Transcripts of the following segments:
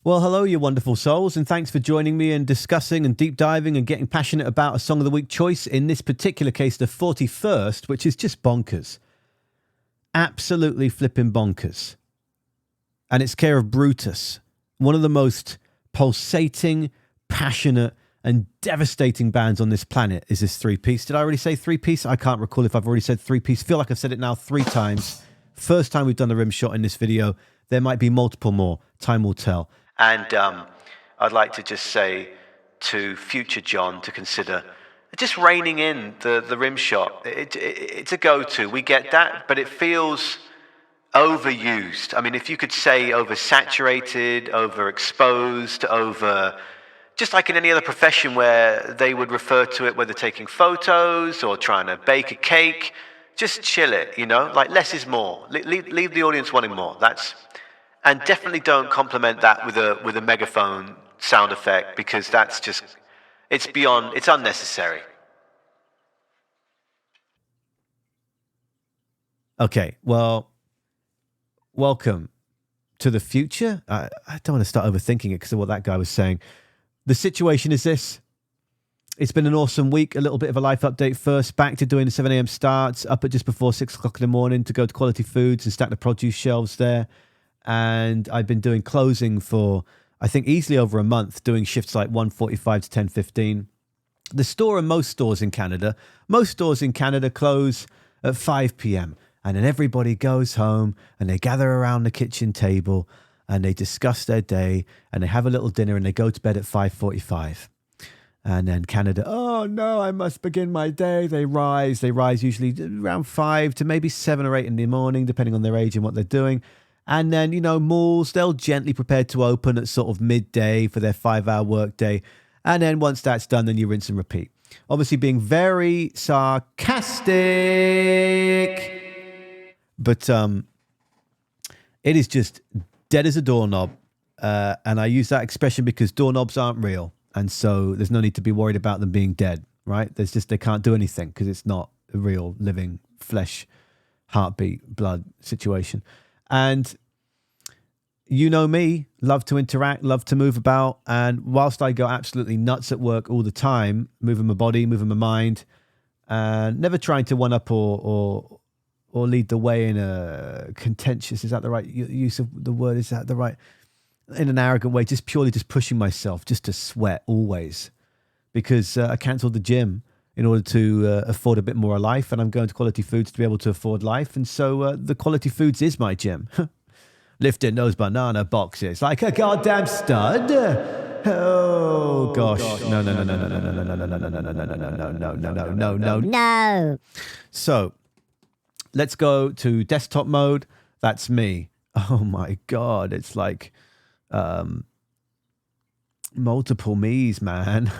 Well, hello, you wonderful souls, and thanks for joining me in discussing and deep diving and getting passionate about a Song of the Week choice, in this particular case, the 41st, which is just bonkers. Absolutely flipping bonkers. And it's care of Brutus, one of the most pulsating, passionate, and devastating bands on this planet is this three-piece. Did I already say three-piece? I can't recall if I've already said three-piece. Feel like I've said it now 3 times. First time we've done the rim shot in this video. There might be multiple more. Time will tell. And I'd like to just say to future John to consider just reining in the rim shot. It's a go-to. We get that, but it feels overused. I mean, if you could say oversaturated, overexposed, over... Just like in any other profession where they would refer to it, whether taking photos or trying to bake a cake, just chill it, you know? Like, less is more. Leave the audience wanting more. And definitely don't compliment that with a megaphone sound effect, because that's just, it's unnecessary. Okay, well, welcome to the future. I don't want to start overthinking it because of what that guy was saying. The situation is this. It's been an awesome week. A little bit of a life update first. Back to doing the 7 a.m. starts, up at just before 6 o'clock in the morning to go to Quality Foods and stack the produce shelves there. And I've been doing closing for, I think, easily over a month, doing shifts like 1:45 to 10:15. The store and most stores in Canada close at 5 p.m. And then everybody goes home and they gather around the kitchen table and they discuss their day and they have a little dinner and they go to bed at 5:45. And then Canada, oh no, I must begin my day. They rise usually around 5 to maybe 7 or 8 in the morning, depending on their age and what they're doing. And then, you know, malls, they'll gently prepare to open at sort of midday for their 5-hour work day. And then once that's done, then you rinse and repeat. Obviously being very sarcastic. But it is just dead as a doorknob. And I use that expression because doorknobs aren't real. And so there's no need to be worried about them being dead, right? They can't do anything because it's not a real living flesh, heartbeat, blood situation. And you know me, love to interact, love to move about. And whilst I go absolutely nuts at work all the time, moving my body, moving my mind, and never trying to one up or lead the way in a contentious, is that the right use of the word? Is that the right, in an arrogant way, just purely just pushing myself just to sweat always, because I cancelled the gym in order to afford a bit more of life, and I'm going to Quality Foods to be able to afford life, and so the Quality Foods is my gym. Lifting those banana boxes like a goddamn stud. Oh gosh, no. So let's go to desktop mode. That's me. Oh my god, it's like multiple me's, man.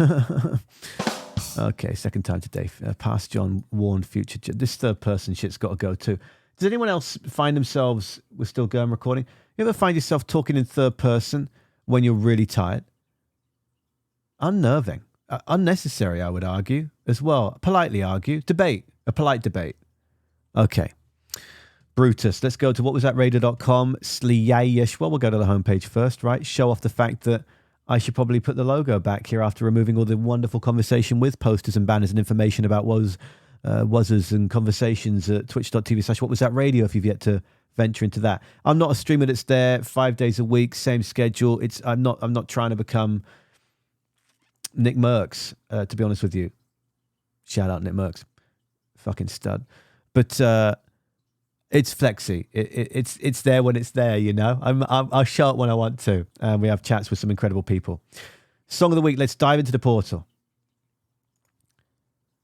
Okay, second time today. Past John, warned future John. This third person shit's got to go too. Does anyone else find themselves, we're still going recording, you ever find yourself talking in third person when you're really tired? Unnerving. Unnecessary, I would argue, as well. Politely argue. Debate. A polite debate. Okay. Brutus. Let's go to whatwasthatradio.com. Sliyayish. Well, we'll go to the homepage first, right? Show off the fact that I should probably put the logo back here after removing all the wonderful conversation with posters and banners and information about wazzers and conversations at twitch.tv/whatwasthatradio if you've yet to venture into that. I'm not a streamer that's there 5 days a week, same schedule. I'm not trying to become Nick Merckx, to be honest with you. Shout out Nick Merckx. Fucking stud. But it's flexy. It's there when it's there, you know. I'll show it when I want to. And we have chats with some incredible people. Song of the week. Let's dive into the portal.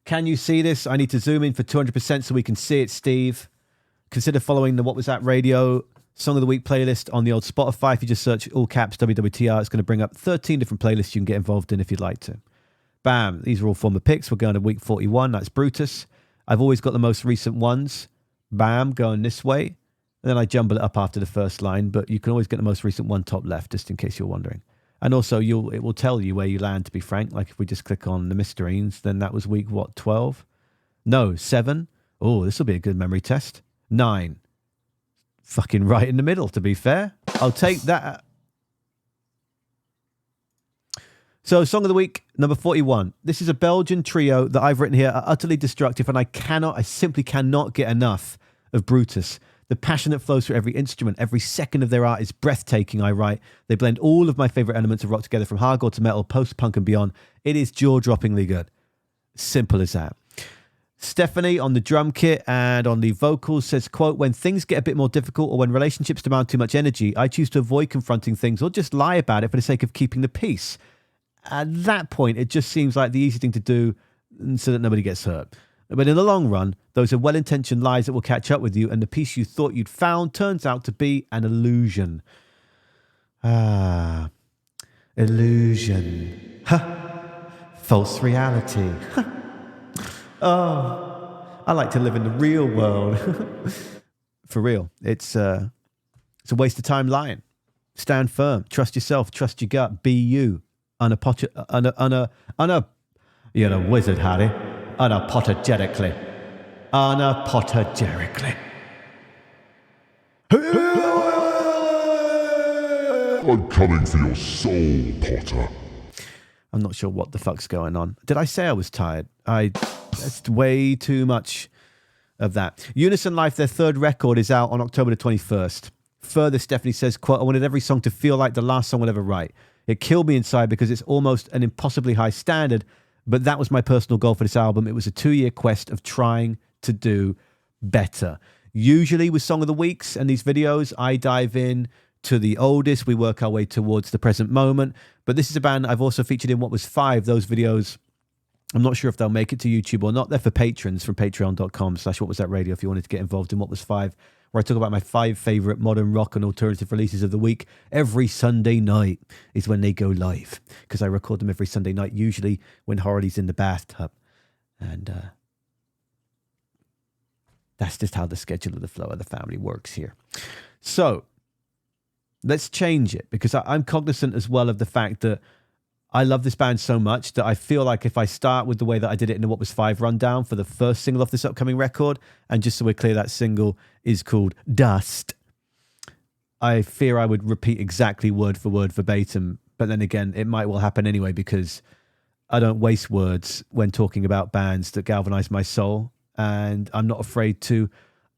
Can you see this? I need to zoom in for 200% so we can see it, Steve. Consider following the What Was That Radio Song of the Week playlist on the old Spotify. If you just search all caps WWTR, it's going to bring up 13 different playlists you can get involved in if you'd like to. Bam. These are all former picks. We're going to week 41. That's Brutus. I've always got the most recent ones. Bam, going this way. And then I jumble it up after the first line, but you can always get the most recent one top left, just in case you're wondering. And also, it will tell you where you land, to be frank. Like if we just click on the Mysterines, then that was week, 12? No, 7? Oh, this will be a good memory test. 9. Fucking right in the middle, to be fair. I'll take that. So, Song of the Week, number 41. This is a Belgian trio that I've written here are utterly destructive, and I simply cannot get enough of Brutus. The passion that flows through every instrument, every second of their art is breathtaking, I write. They blend all of my favourite elements of rock together, from hardcore to metal, post-punk and beyond. It is jaw-droppingly good. Simple as that. Stephanie on the drum kit and on the vocals says, quote, when things get a bit more difficult or when relationships demand too much energy, I choose to avoid confronting things or just lie about it for the sake of keeping the peace. At that point, it just seems like the easy thing to do so that nobody gets hurt. But in the long run, those are well-intentioned lies that will catch up with you, and the peace you thought you'd found turns out to be an illusion. Illusion. False reality. Oh, I like to live in the real world. For real, it's a waste of time lying. Stand firm. Trust yourself. Trust your gut. Be you. You're a wizard, Harry. Unapologetically. I'm coming for your soul, Potter. I'm not sure what the fuck's going on. Did I say I was tired? That's way too much of that. Unison Life, their third record, is out on October the 21st. Further, Stephanie says, quote, I wanted every song to feel like the last song I'll ever write. It killed me inside because it's almost an impossibly high standard, but that was my personal goal for this album. It was a 2-year quest of trying to do better. Usually with Song of the Weeks and these videos, I dive in to the oldest. We work our way towards the present moment. But this is a band I've also featured in What Was Five. Those videos, I'm not sure if they'll make it to YouTube or not. They're for patrons from patreon.com/whatwasthatradio if you wanted to get involved in What Was Five, where I talk about my 5 favourite modern rock and alternative releases of the week. Every Sunday night is when they go live, because I record them every Sunday night, usually when Harley's in the bathtub. And that's just how the schedule of the flow of the family works here. So let's change it, because I'm cognizant as well of the fact that I love this band so much that I feel like if I start with the way that I did it in the What Was Five rundown for the first single off this upcoming record, and just so we're clear, that single is called Dust, I fear I would repeat exactly word for word verbatim. But then again, it might well happen anyway, because I don't waste words when talking about bands that galvanize my soul, and I'm not afraid to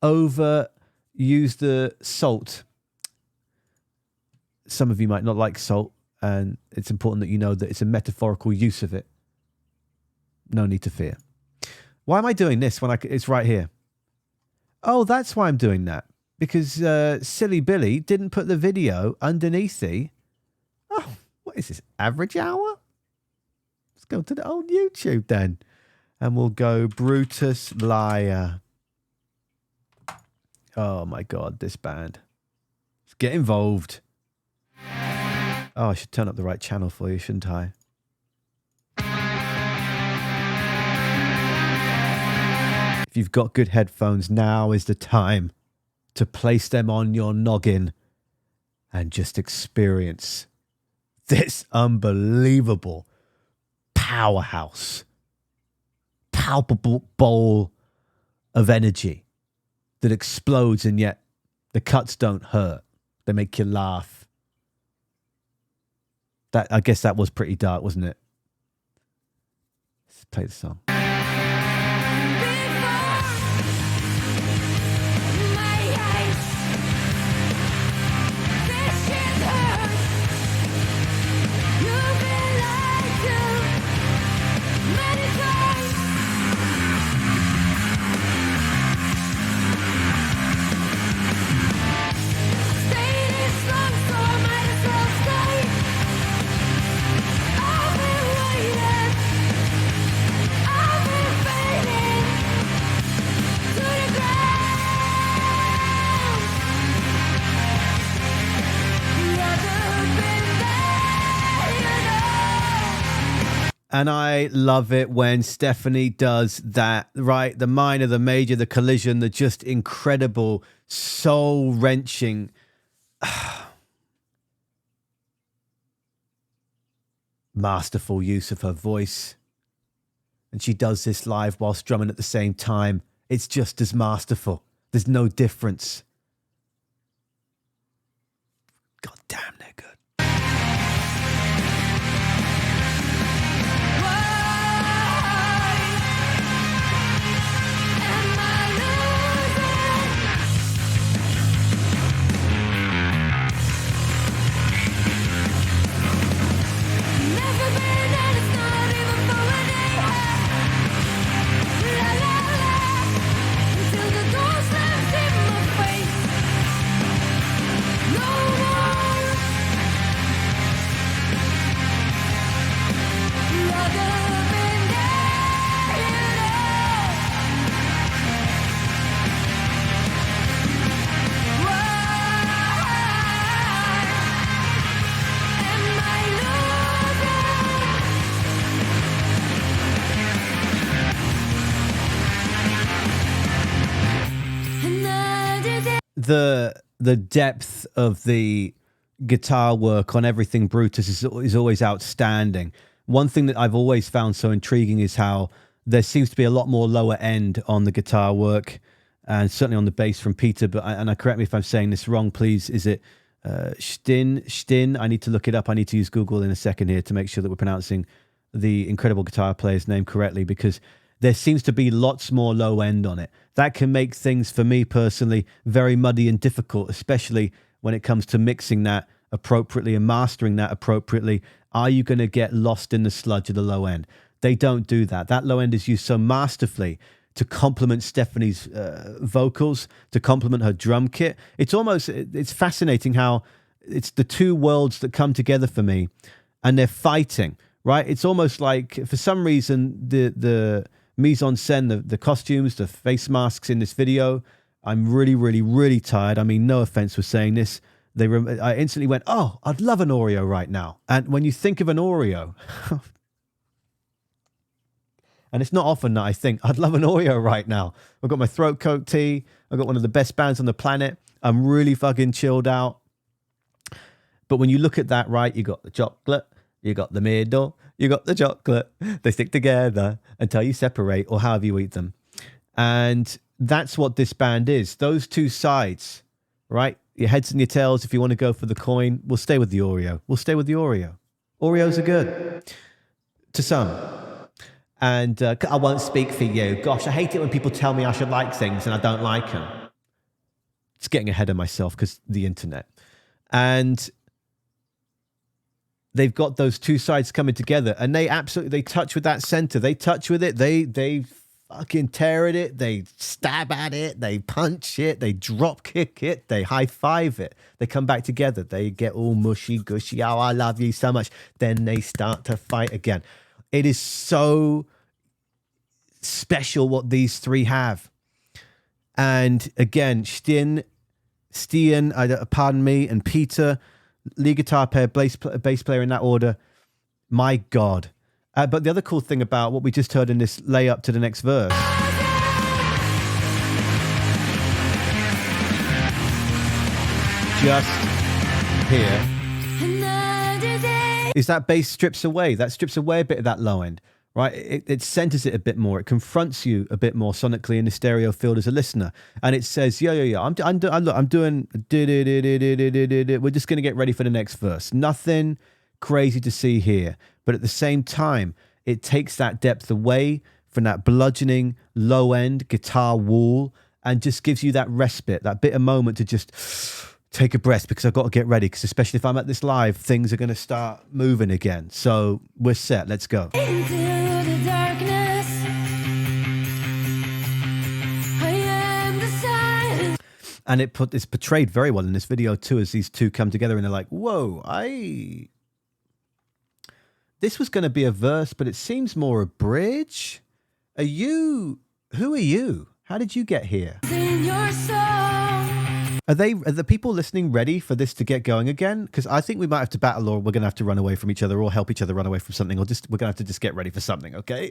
overuse the salt. Some of you might not like salt, and it's important that you know that it's a metaphorical use of it. No need to fear. Why am I doing this when it's right here? Oh, that's why I'm doing that. Because Silly Billy didn't put the video underneath the... Oh, what is this? Average hour? Let's go to the old YouTube then. And we'll go Brutus Liar. Oh my God, this band. Let's get involved. Oh, I should turn up the right channel for you, shouldn't I? If you've got good headphones, now is the time to place them on your noggin and just experience this unbelievable powerhouse, palpable bowl of energy that explodes, and yet the cuts don't hurt. They make you laugh. I guess that was pretty dark, wasn't it? Let's play the song. And I love it when Stephanie does that, right? The minor, the major, the collision, the just incredible, soul-wrenching. Masterful use of her voice. And she does this live while strumming at the same time. It's just as masterful. There's no difference. God damn, they're good. the depth of the guitar work on everything Brutus is always outstanding. One thing that I've always found so intriguing is how there seems to be a lot more lower end on the guitar work, and certainly on the bass from Peter. But correct me if I'm saying this wrong, please. Is it Stin? I need to look it up. I need to use Google in a second here to make sure that we're pronouncing the incredible guitar player's name correctly, because there seems to be lots more low end on it. That can make things, for me personally, very muddy and difficult, especially when it comes to mixing that appropriately and mastering that appropriately. Are you going to get lost in the sludge of the low end? They don't do that. That low end is used so masterfully to complement Stefanie's vocals, to complement her drum kit. It's fascinating how it's the two worlds that come together for me, and they're fighting, right? It's almost like, for some reason, the mise en scène, the costumes, the face masks in this video, I'm really, really, really tired. I mean, no offense for saying this. I instantly went, oh, I'd love an Oreo right now. And when you think of an Oreo, and it's not often that I think, I'd love an Oreo right now. I've got my throat coat tea. I've got one of the best bands on the planet. I'm really fucking chilled out. But when you look at that, right, you got the chocolate, you got the middle, you got the chocolate. They stick together until you separate, or however you eat them. And that's what this band is. Those two sides, right? Your heads and your tails. If you want to go for the coin, we'll stay with the Oreo. We'll stay with the Oreo. Oreos are good to some. And I won't speak for you. Gosh, I hate it when people tell me I should like things and I don't like them. It's getting ahead of myself because the internet. And they've got those two sides coming together, and they touch with that center. They touch with it. They fucking tear at it. They stab at it. They punch it. They drop kick it. They high five it. They come back together. They get all mushy gushy. Oh, I love you so much. Then they start to fight again. It is so special what these three have. And again, Stian, pardon me, and Peter, lead guitar player, bass player in that order. My God. But the other cool thing about what we just heard in this lay up to the next verse just here is that bass strips away. That strips away a bit of that low end, right? It centers it a bit more. It confronts you a bit more sonically in the stereo field as a listener. And it says, yeah. I'm doing, we're just going to get ready for the next verse. Nothing crazy to see here. But at the same time, it takes that depth away from that bludgeoning low end guitar wall and just gives you that respite, that bit of moment to just take a breath, because I've got to get ready, because especially if I'm at this live, things are going to start moving again. So we're set. Let's go. Into the darkness, I am the silence. And it's portrayed very well in this video too, as these two come together and they're like, whoa, this was going to be a verse, but it seems more a bridge. Who are you? How did you get here? In your soul. Are the people listening ready for this to get going again? Because I think we might have to battle, or we're going to have to run away from each other, or help each other run away from something, or we're going to have to just get ready for something, okay?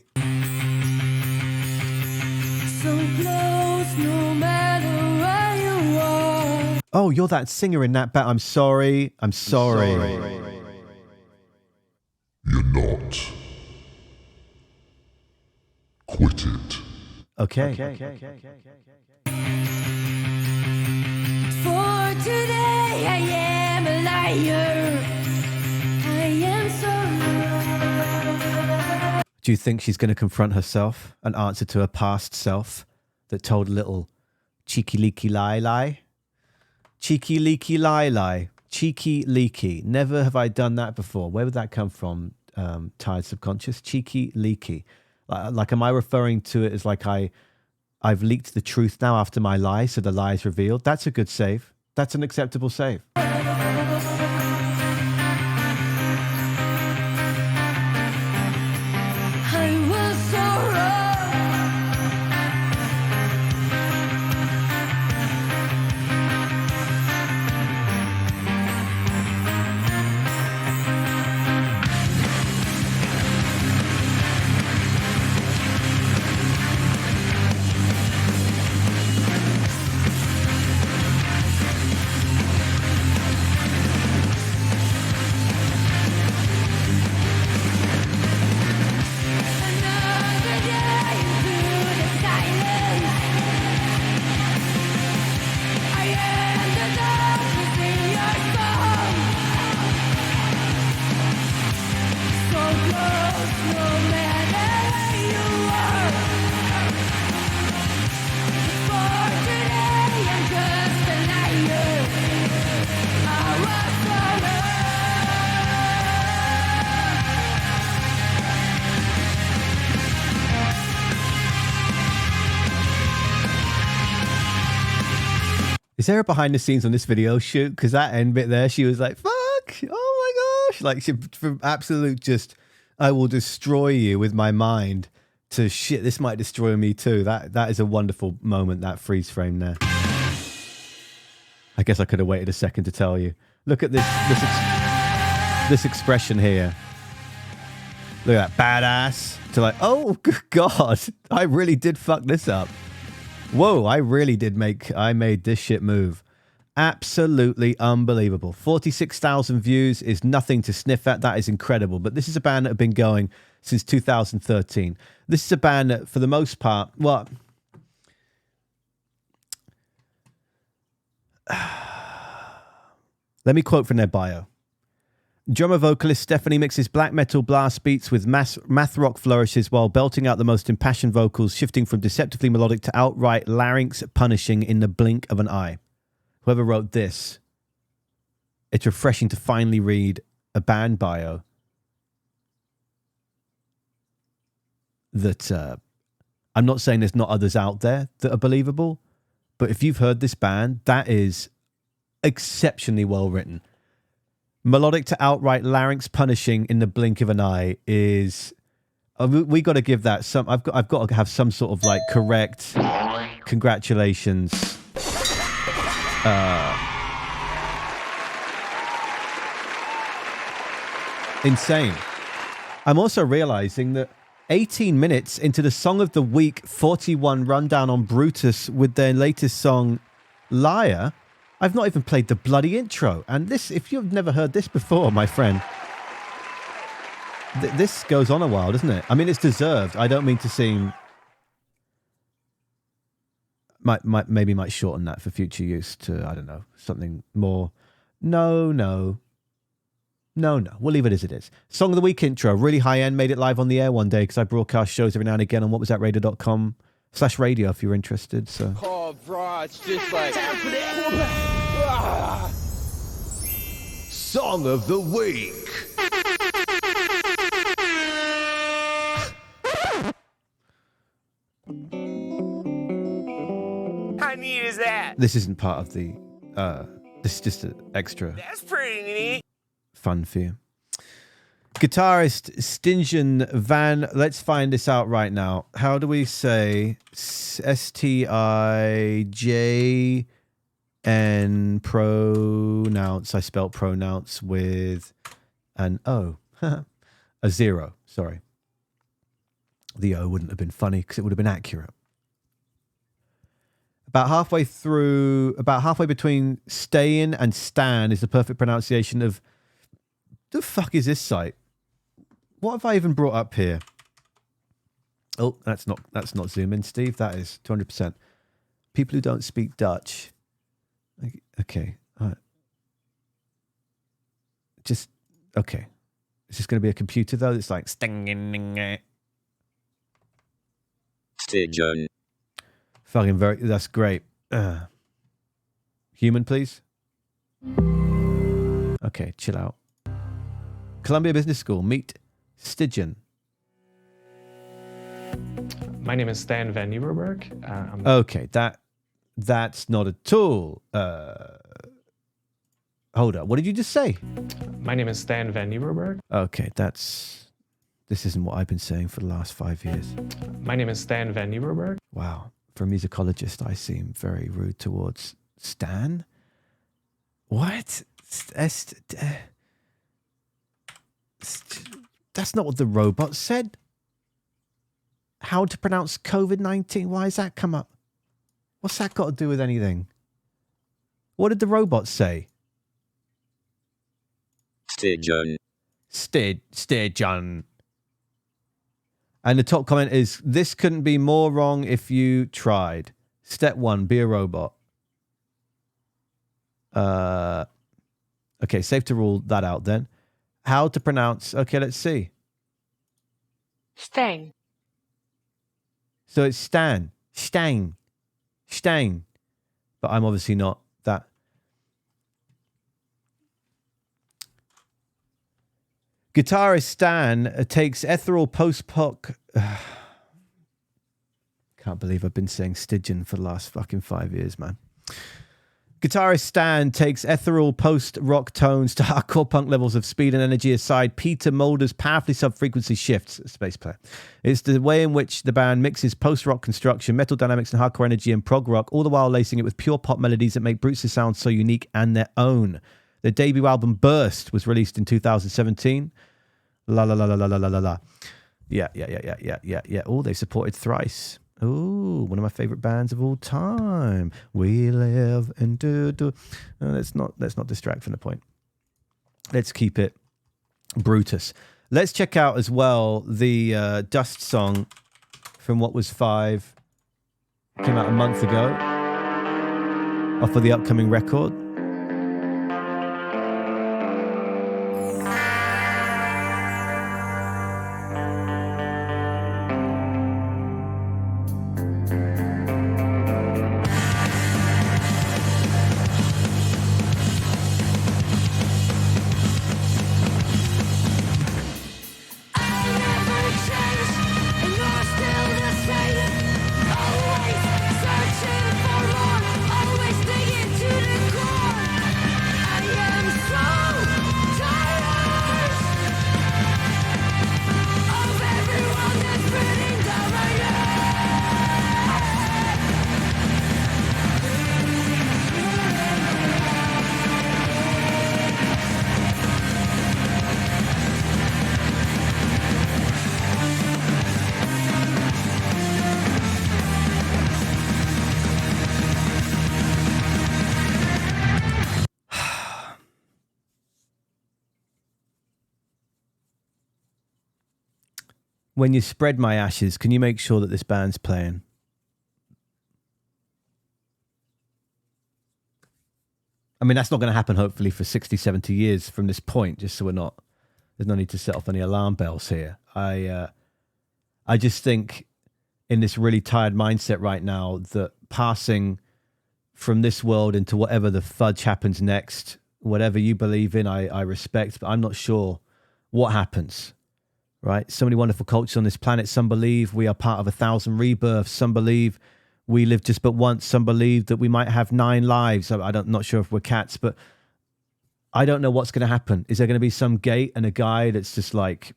So close, no matter where you are. Oh, you're that singer in that band. I'm sorry. You're not. Quit it. Okay. For today, I am a liar. I am sorry. Do you think she's going to confront herself and answer to her past self that told a little cheeky leaky lie? Cheeky leaky lie. Cheeky leaky. Never have I done that before. Where would that come from? Tired subconscious. Cheeky leaky. Like, am I referring to it as like I've leaked the truth now after my lie, so the lie is revealed? That's a good save. That's an acceptable save. I was so wrong. Is there a behind the scenes on this video shoot? Because that end bit there, she was like, fuck, oh my gosh. Like, she, from absolute just, I will destroy you with my mind, to shit, this might destroy me too. That is a wonderful moment, that freeze frame there. I guess I could have waited a second to tell you. Look at this expression here. Look at that, badass, to like, oh God, I really did fuck this up. Whoa, I made this shit move. Absolutely unbelievable. 46,000 views is nothing to sniff at. That is incredible. But this is a band that have been going since 2013. This is a band that, for the most part, well, let me quote from their bio. Drummer vocalist Stefanie mixes black metal blast beats with math rock flourishes while belting out the most impassioned vocals, shifting from deceptively melodic to outright larynx punishing in the blink of an eye. Whoever wrote this, it's refreshing to finally read a band bio that I'm not saying there's not others out there that are believable, but if you've heard this band, that is exceptionally well written. Melodic to outright larynx punishing in the blink of an eye is... we got to give that some... I've got to have some sort of like correct congratulations. Insane. I'm also realizing that 18 minutes into the Song of the Week 41 rundown on Brutus with their latest song, Liar, I've not even played the bloody intro. And this, if you've never heard this before, my friend, this goes on a while, doesn't it? I mean, it's deserved. I don't mean to seem... Maybe might shorten that for future use to, I don't know, something more... No. We'll leave it as it is. Song of the Week intro, really high end, made it live on the air one day because I broadcast shows every now and again on whatwasthatradio.com/radio if you're interested. So... Oh, bro, it's just like... Song of the Week. How neat is that? This isn't part of the... this is just an extra... That's pretty neat. Fun for you. Guitarist Stingen Van... Let's find this out right now. How do we say S-T-I-J-N pronounce? I spelt pronounce with an O. A zero, sorry. The O wouldn't have been funny because it would have been accurate. About halfway between Stayin and Stan is the perfect pronunciation of... The fuck is this site? What have I even brought up here? Oh, that's not zoom in, Steve. That is 200%. People who don't speak Dutch. Okay. All right. Just, okay. Is this going to be a computer, though? It's like... Stigen. Fucking very... That's great. Human, please. Okay, chill out. Columbia Business School. Meet Stingen. My name is Stan Van Nieuwerburg. Okay, that's not a tool. Hold up. What did you just say? My name is Stan Van Nieuwerburg. Okay, this isn't what I've been saying for the last 5 years. My name is Stan Van Nieuwerburg. Wow. For a musicologist, I seem very rude towards Stan. What? That's not what the robot said. How to pronounce COVID-19? Why has that come up? What's that got to do with anything? What did the robot say? Stegen. Stegen. And the top comment is, this couldn't be more wrong if you tried. Step 1, be a robot. Okay, safe to rule that out then. How to pronounce... Okay, let's see. Stang. So it's Stan. Stang. But I'm obviously not that. Guitarist Stan takes ethereal post-punk... Can't believe I've been saying Stygian for the last fucking 5 years, man. Guitarist Stan takes ethereal post-rock tones to hardcore punk levels of speed and energy aside. Peter Mulder's powerfully sub-frequency shifts, space player. It's the way in which the band mixes post-rock construction, metal dynamics and hardcore energy and prog rock, all the while lacing it with pure pop melodies that make Brutus sound so unique and their own. Their debut album Burst was released in 2017. La la la la la la la la. Yeah. Oh, they supported Thrice. Oh, one of my favorite bands of all time. We live and do. Let's not distract from the point. Let's keep it Brutus. Let's check out as well the Dust song from What Was 5. Came out a month ago. Off of the upcoming record. When you spread my ashes, can you make sure that this band's playing? I mean, that's not going to happen, hopefully, for 60, 70 years from this point, just so there's no need to set off any alarm bells here. I just think in this really tired mindset right now that passing from this world into whatever the fudge happens next, whatever you believe in, I respect, but I'm not sure what happens. Right? So many wonderful cultures on this planet. Some believe we are part of 1,000 rebirths. Some believe we live just but once. Some believe that we might have 9 lives. Not sure if we're cats, but I don't know what's going to happen. Is there going to be some gate and a guy that's just like...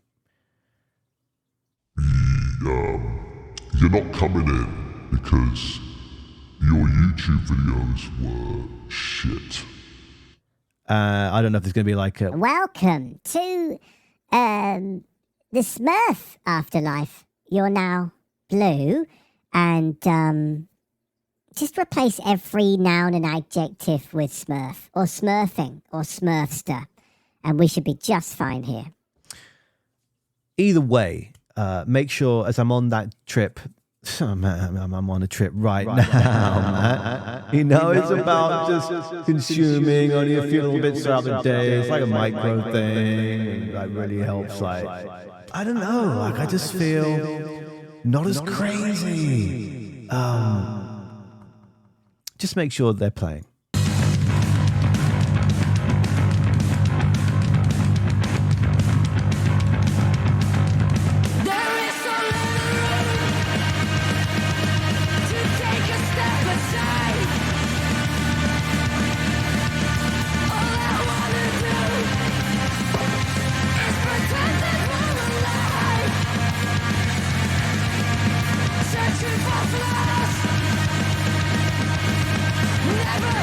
You're not coming in because your YouTube videos were shit. I don't know if there's going to be like a... Welcome to... the Smurf afterlife. You're now blue, and just replace every noun and adjective with Smurf, or Smurfing, or Smurfster, and we should be just fine here. Either way, make sure as I'm on that trip, I'm on a trip right now, man. You know, it's about just consuming, only a few little bits throughout the day. It's like a micro thing. That really helps, like... I don't know, like I just feel not as crazy. Just make sure they're playing.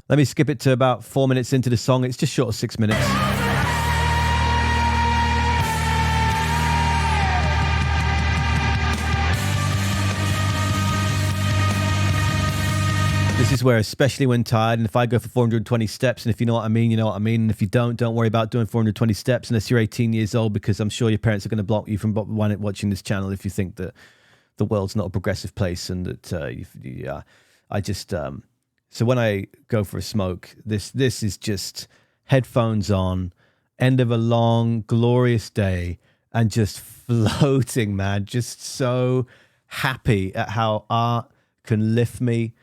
Let me skip it to about 4 minutes into the song. It's just short of 6 minutes. This is where, especially when tired, and if I go for 420 steps, and if you know what I mean, you know what I mean. And if you don't worry about doing 420 steps unless you're 18 years old, because I'm sure your parents are going to block you from watching this channel if you think that the world's not a progressive place and that So when I go for a smoke, this is just headphones on, end of a long, glorious day, and just floating, man. Just so happy at how art can lift me,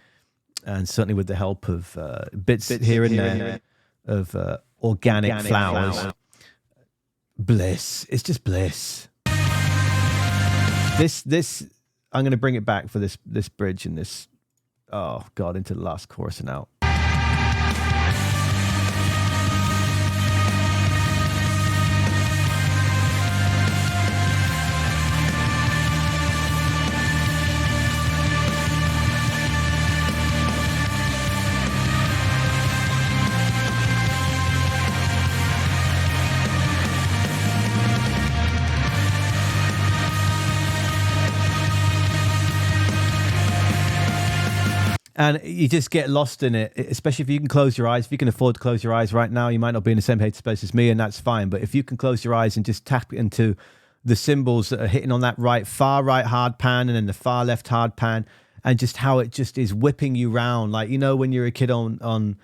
and certainly with the help of bits here and there of organic flowers. Bliss. It's just bliss. This I'm going to bring it back for this bridge and this, oh God, into the last chorus and out. And you just get lost in it, especially if you can close your eyes. If you can afford to close your eyes right now, you might not be in the same headspace as me, and that's fine. But if you can close your eyes and just tap into the cymbals that are hitting on that far right hard pan and then the far left hard pan, and just how it just is whipping you round. Like, you know, when you're a kid on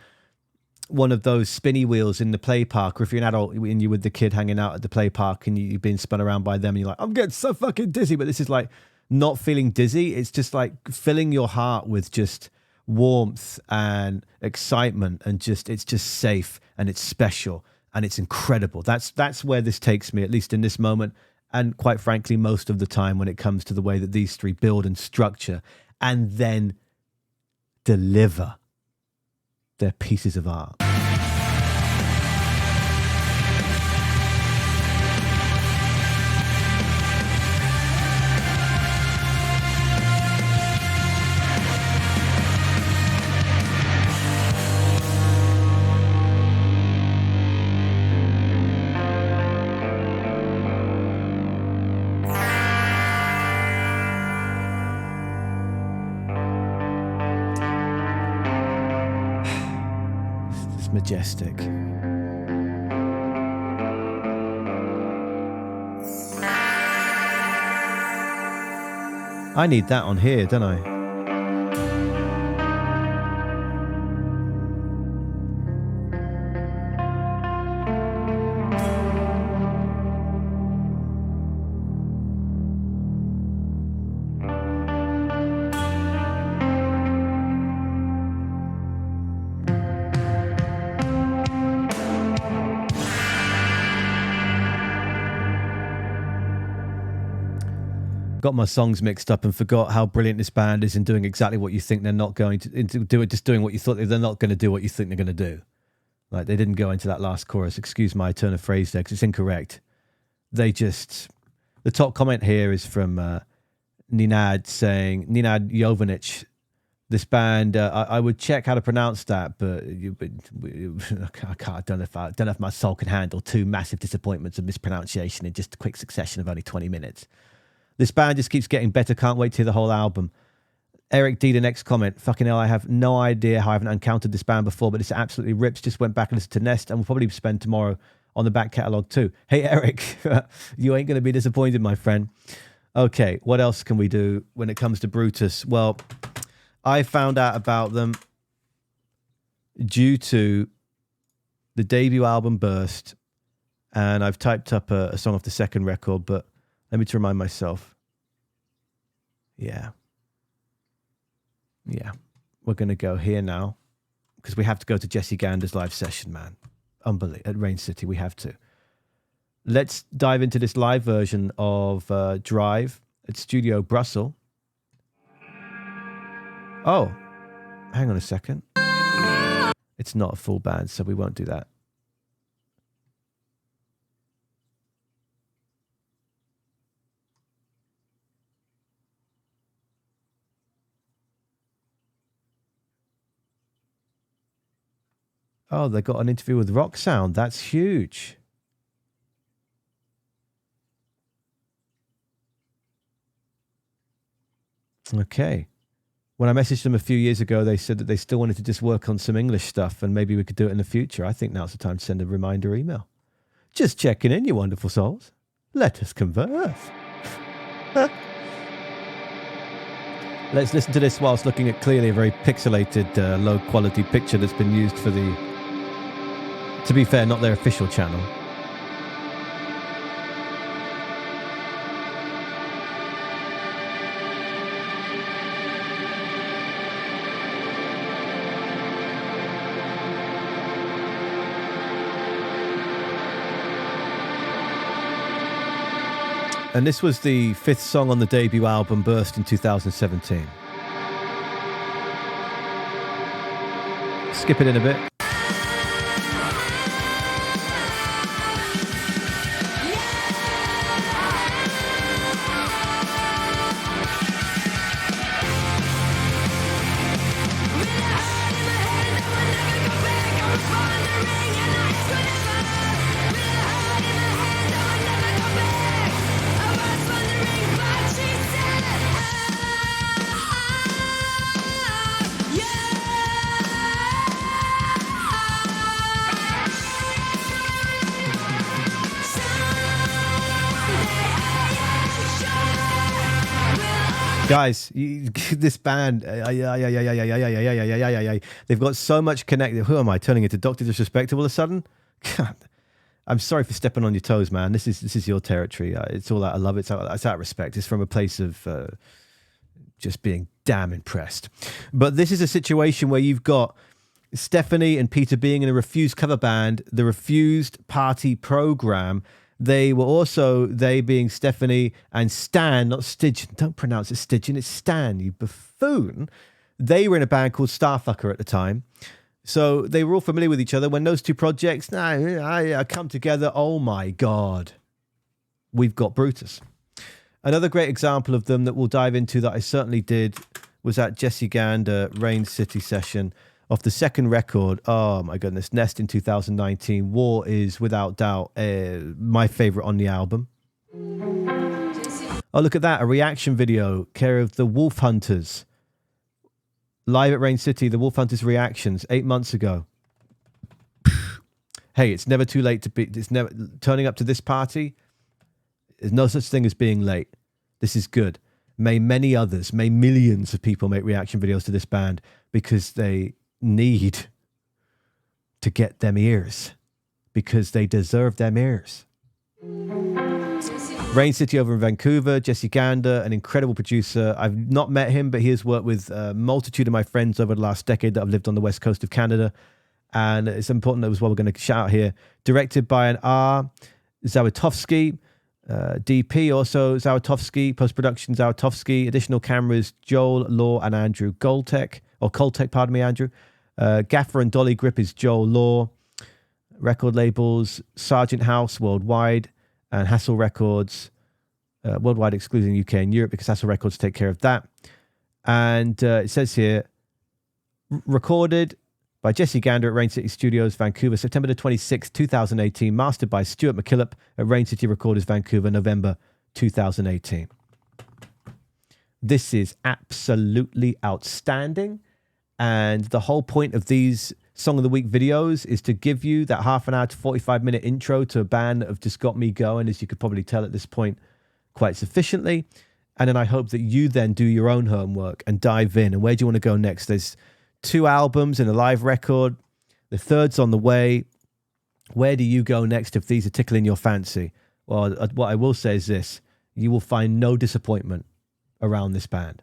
one of those spinny wheels in the play park, or if you're an adult and you're with the kid hanging out at the play park and you've been spun around by them and you're like, I'm getting so fucking dizzy. But this is like not feeling dizzy. It's just like filling your heart with just warmth and excitement, and just it's just safe and it's special and it's incredible. That's where this takes me, at least in this moment, and quite frankly most of the time when it comes to the way that these three build and structure and then deliver their pieces of art. Majestic. I need that on here, don't I? Got my songs mixed up and forgot how brilliant this band is in doing exactly what you think they're not going to do, it just doing what you thought they're not going to do what you think they're going to do. Like, they didn't go into that last chorus. Excuse my turn of phrase there, because it's incorrect. They just... The top comment here is from Ninad saying, Ninad Jovanic, this band, I would check how to pronounce that, but I don't know if my soul can handle two massive disappointments of mispronunciation in just a quick succession of only 20 minutes. This band just keeps getting better. Can't wait to hear the whole album. Eric D, the next comment. Fucking hell, I have no idea how I haven't encountered this band before, but this absolutely rips. Just went back and listened to Nest, and we'll probably spend tomorrow on the back catalogue too. Hey, Eric, you ain't going to be disappointed, my friend. Okay, what else can we do when it comes to Brutus? Well, I found out about them due to the debut album Burst, and I've typed up a song off the second record, but let me to remind myself. Yeah. We're going to go here now because we have to go to Jesse Gander's live session, man. Unbelievable. At Rain City, we have to. Let's dive into this live version of Drive at Studio Brussels. Oh, hang on a second. It's not a full band, so we won't do that. Oh, they got an interview with Rock Sound. That's huge. Okay. When I messaged them a few years ago, they said that they still wanted to just work on some English stuff and maybe we could do it in the future. I think now's the time to send a reminder email. Just checking in, you wonderful souls. Let us converse. Let's listen to this whilst looking at clearly a very pixelated, low-quality picture that's been used for the, to be fair, not their official channel. And this was the 5th song on the debut album, Burst, in 2017. Skip it in a bit. Guys, this band, they've got so much connected. Who am I turning into Dr. Disrespect all of a sudden? God, I'm sorry for stepping on your toes, man. This is your territory. It's all that I love. It's out of respect. It's from a place of just being damn impressed. But this is a situation where you've got Stefanie and Peter being in a Refused cover band, the Refused Party Program. They were also, they being Stefanie and Stan, not Stygian. Don't pronounce it Stygian, it's Stan, you buffoon. They were in a band called Starfucker at the time. So they were all familiar with each other. When those two projects come together, oh my God, we've got Brutus. Another great example of them that we'll dive into that I certainly did was that Jesse Gander Rain City session off the second record. Oh my goodness, Nest in 2019. War is without doubt my favorite on the album. Oh, look at that, a reaction video, care of the Wolf Hunters. Live at Rain City, the Wolf Hunters reactions 8 months ago. Hey, it's never too late to be, it's never, turning up to this party, there's no such thing as being late. This is good. May many others, may millions of people make reaction videos to this band because they need to get them ears, because they deserve them ears. Rain City over in Vancouver, Jesse Gander, an incredible producer. I've not met him, but he has worked with a multitude of my friends over the last decade that have lived on the west coast of Canada. And it's important as well, we're going to shout out here. Directed by an R. Zawitowski. DP also Zawitowski. Post-production Zawitowski. Additional cameras Joel, Law, and Andrew Koltek. Pardon me, Andrew. Gaffer and Dolly Grip is Joel Law. Record labels Sargent House Worldwide and Hassel Records Worldwide, excluding UK and Europe, because Hassel Records take care of that. And it says here, recorded by Jesse Gander at Rain City Studios, Vancouver, September the 26th, 2018. Mastered by Stuart McKillop at Rain City Recorders, Vancouver, November 2018. This is absolutely outstanding. And the whole point of these Song of the Week videos is to give you that half an hour to 45-minute intro to a band that have just got me going, as you could probably tell at this point, quite sufficiently. And then I hope that you then do your own homework and dive in. And where do you want to go next? There's 2 albums and a live record. The third's on the way. Where do you go next if these are tickling your fancy? Well, what I will say is this. You will find no disappointment around this band.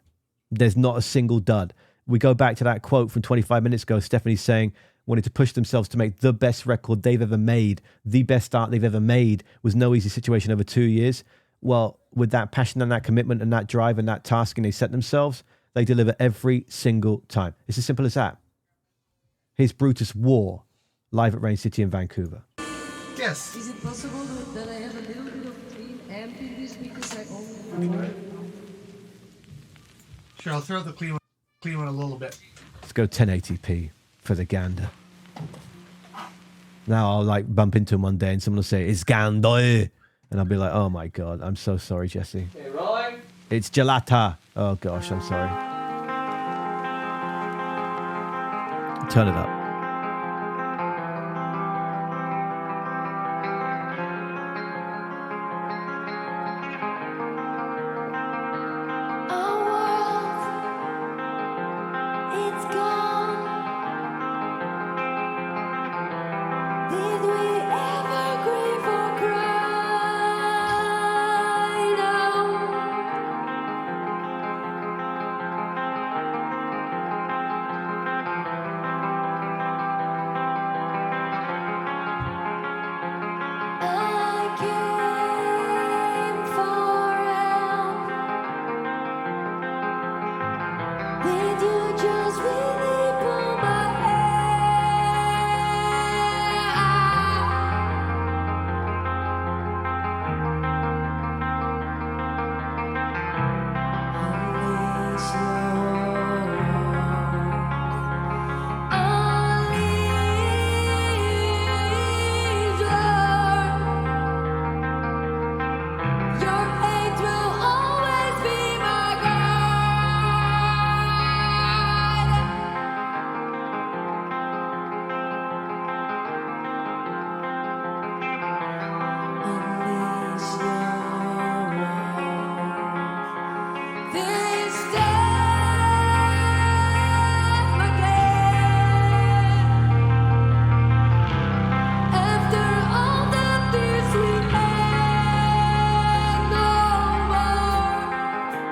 There's not a single dud. We go back to that quote from 25 minutes ago, Stefanie saying, wanted to push themselves to make the best record they've ever made. The best art they've ever made was no easy situation over 2 years. Well, with that passion and that commitment and that drive and that tasking they set themselves, they deliver every single time. It's as simple as that. Here's Brutus War, live at Rain City in Vancouver. Yes. Is it possible that I have a little bit of clean amp in this because I only... Sure, I'll throw the clean one a little bit. Let's go 1080p for the Gander. Now I'll like bump into him one day and someone will say, it's Gander. And I'll be like, oh my God, I'm so sorry, Jesse. Okay, rolling. It's Gelata. Oh gosh, I'm sorry. Turn it up.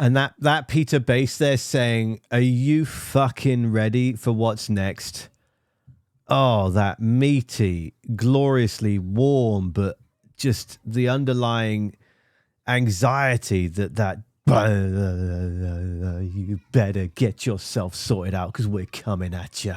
And that Peter bass there saying, "Are you fucking ready for what's next?" Oh, that meaty, gloriously warm, but just the underlying anxiety that you better get yourself sorted out because we're coming at you.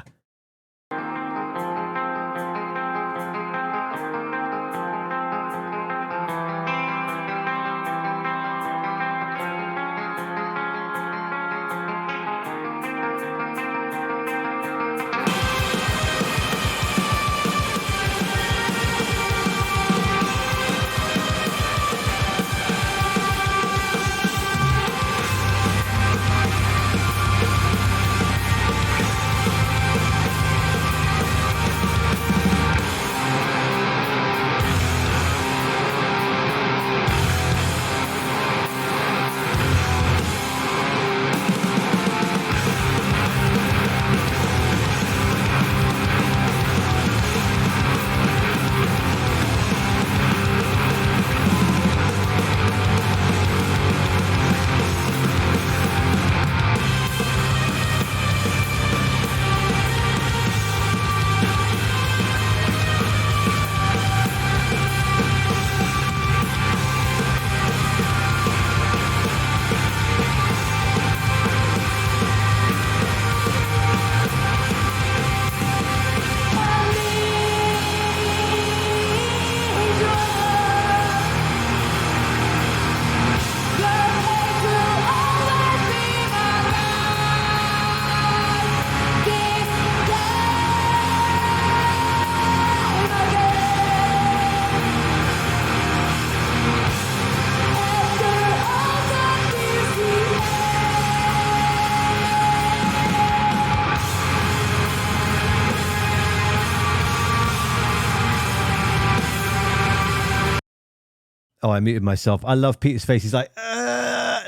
Oh, I muted myself. I love Peter's face. He's like,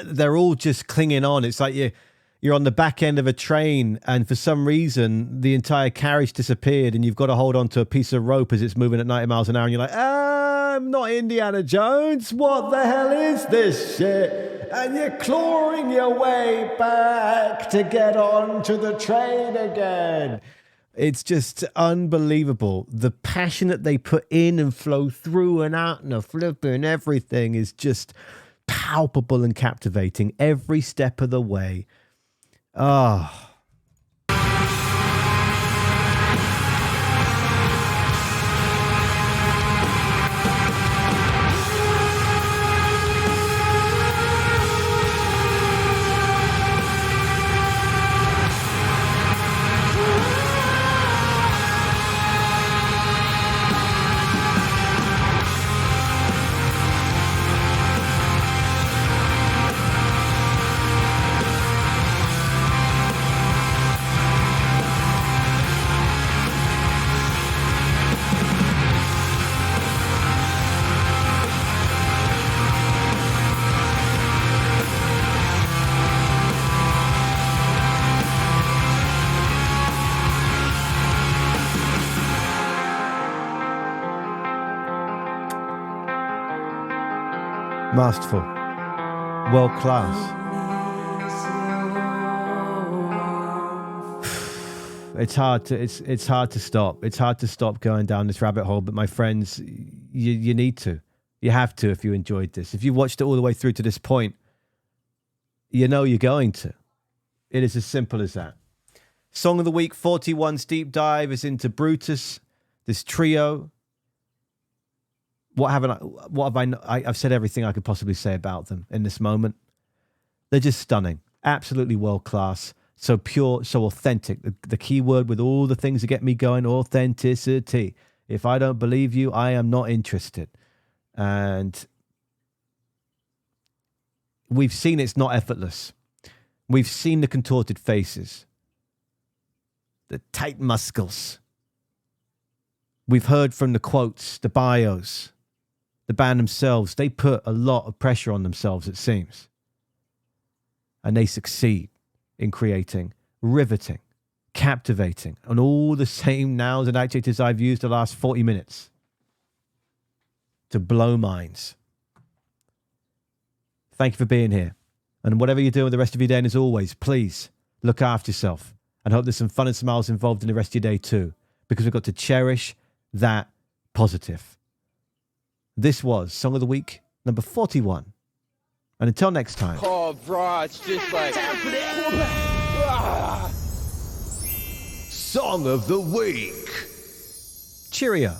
they're all just clinging on. It's like you're on the back end of a train and for some reason the entire carriage disappeared and you've got to hold on to a piece of rope as it's moving at 90 miles an hour and you're like, I'm not Indiana Jones. What the hell is this shit? And you're clawing your way back to get onto the train again. It's just unbelievable. The passion that they put in and flow through and out and the flipping everything is just palpable and captivating every step of the way. Ah. Masterful, world class. It's hard to stop. It's hard to stop going down this rabbit hole. But my friends, you need to. You have to if you enjoyed this. If you watched it all the way through to this point, you know you're going to. It is as simple as that. Song of the Week 41's deep dive is into Brutus, this trio. I've said everything I could possibly say about them in this moment. They're just stunning. Absolutely world class. So pure, so authentic. The key word with all the things that get me going, authenticity. If I don't believe you, I am not interested. And we've seen it's not effortless. We've seen the contorted faces, the tight muscles. We've heard from the quotes, the bios. The band themselves, they put a lot of pressure on themselves, it seems. And they succeed in creating riveting, captivating, and all the same nouns and adjectives I've used the last 40 minutes to blow minds. Thank you for being here. And whatever you're doing with the rest of your day, and as always, please look after yourself and hope there's some fun and smiles involved in the rest of your day too, because we've got to cherish that positive. This was Song of the Week number 41. And until next time. Oh, bro, it's just like... Song of the Week. Cheerio.